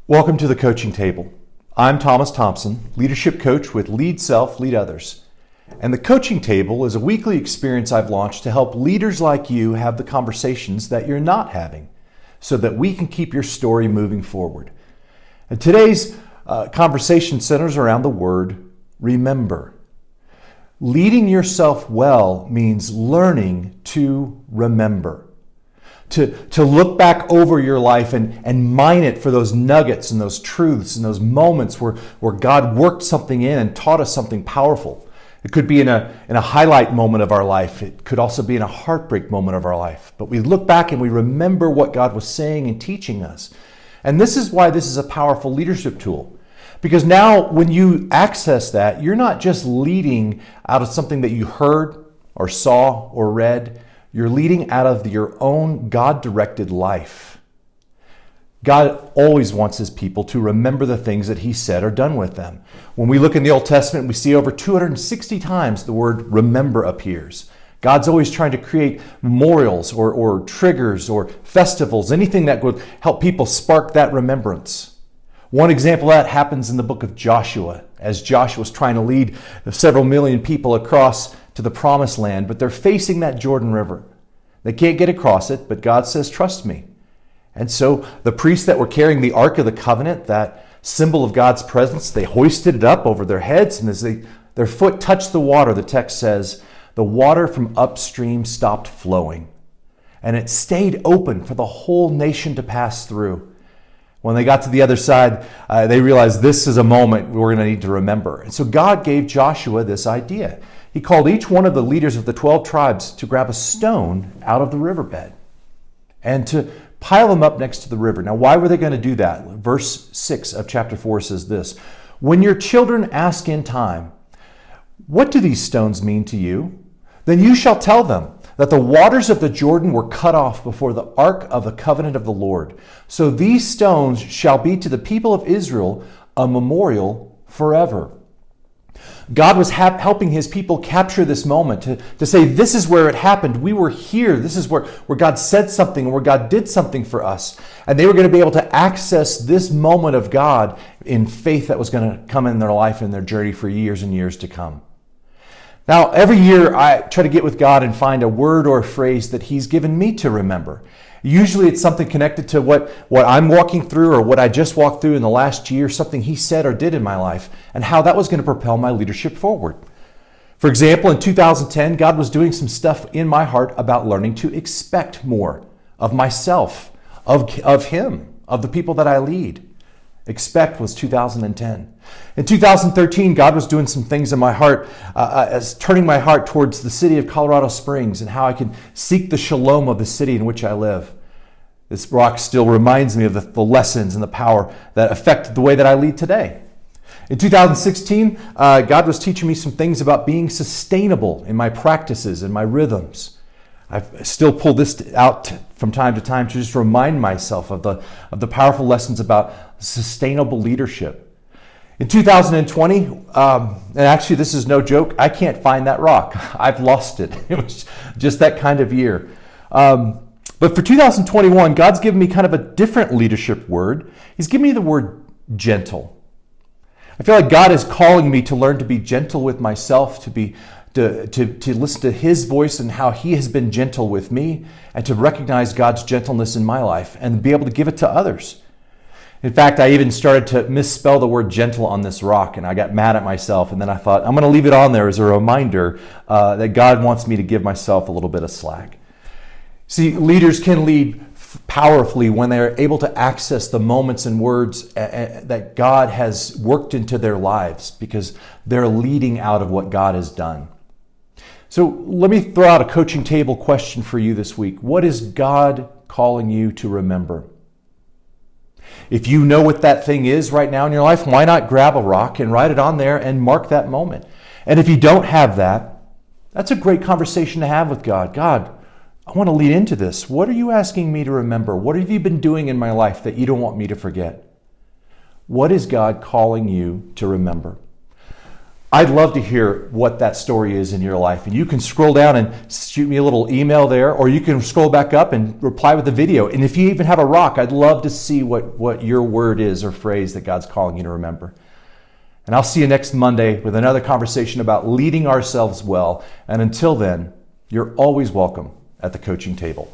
Welcome to the Coaching Table. I'm Thomas Thompson, leadership coach with Lead Self, Lead Others. And the Coaching Table is a weekly experience I've launched to help leaders like you have the conversations that you're not having so that we can keep your story moving forward. And today's conversation centers around the word remember. Leading yourself well means learning to remember. To look back over your life and mine it for those nuggets and those truths and those moments where God worked something in and taught us something powerful. It could be in a highlight moment of our life. It could also be in a heartbreak moment of our life. But we look back and we remember what God was saying and teaching us. And this is why this is a powerful leadership tool. Because now when you access that, you're not just leading out of something that you heard or saw or read. You're leading out of your own God-directed life. God always wants his people to remember the things that he said or done with them. When we look in the Old Testament, we see over 260 times the word remember appears. God's always trying to create memorials or triggers or festivals, anything that would help people spark that remembrance. One example of that happens in the book of Joshua, as Joshua was trying to lead several million people across to the promised land, but they're facing that Jordan River. They can't get across it, but God says, trust me. And so the priests that were carrying the Ark of the Covenant, that symbol of God's presence, they hoisted it up over their heads, and as their foot touched the water, the text says, the water from upstream stopped flowing, and it stayed open for the whole nation to pass through. When they got to the other side, they realized this is a moment we're going to need to remember. And so God gave Joshua this idea. He called each one of the leaders of the 12 tribes to grab a stone out of the riverbed and to pile them up next to the river. Now, why were they going to do that? Verse 6 of chapter 4 says this: when your children ask in time, what do these stones mean to you? Then you shall tell them that the waters of the Jordan were cut off before the ark of the covenant of the Lord. So these stones shall be to the people of Israel a memorial forever. God was helping his people capture this moment to say, this is where it happened. We were here. This is where God said something, where God did something for us. And they were going to be able to access this moment of God in faith that was going to come in their life and their journey for years and years to come. Now, every year I try to get with God and find a word or a phrase that he's given me to remember. Usually it's something connected to what I'm walking through or what I just walked through in the last year, something he said or did in my life, and how that was going to propel my leadership forward. For example, in 2010, God was doing some stuff in my heart about learning to expect more of myself, of him, of the people that I lead. Expect was 2010. In 2013, God was doing some things in my heart, as turning my heart towards the city of Colorado Springs and how I can seek the shalom of the city in which I live. This rock still reminds me of the lessons and the power that affect the way that I lead today. In 2016, God was teaching me some things about being sustainable in my practices and my rhythms. I still pull this out from time to time to just remind myself of the powerful lessons about sustainable leadership. In 2020, and actually this is no joke, I can't find that rock. I've lost it. It was just that kind of year. But for 2021, God's given me kind of a different leadership word. He's given me the word gentle. I feel like God is calling me to learn to be gentle with myself, to listen to his voice and how he has been gentle with me, and to recognize God's gentleness in my life and be able to give it to others. In fact, I even started to misspell the word gentle on this rock, and I got mad at myself, and then I thought, I'm going to leave it on there as a reminder that God wants me to give myself a little bit of slack. See, leaders can lead powerfully when they're able to access the moments and words that God has worked into their lives because they're leading out of what God has done. So let me throw out a coaching table question for you this week. What is God calling you to remember? If you know what that thing is right now in your life, why not grab a rock and write it on there and mark that moment? And if you don't have that, that's a great conversation to have with God. God, I want to lead into this. What are you asking me to remember? What have you been doing in my life that you don't want me to forget? What is God calling you to remember? I'd love to hear what that story is in your life. And you can scroll down and shoot me a little email there, or you can scroll back up and reply with a video. And if you even have a rock, I'd love to see what your word is or phrase that God's calling you to remember. And I'll see you next Monday with another conversation about leading ourselves well. And until then, you're always welcome at the coaching table.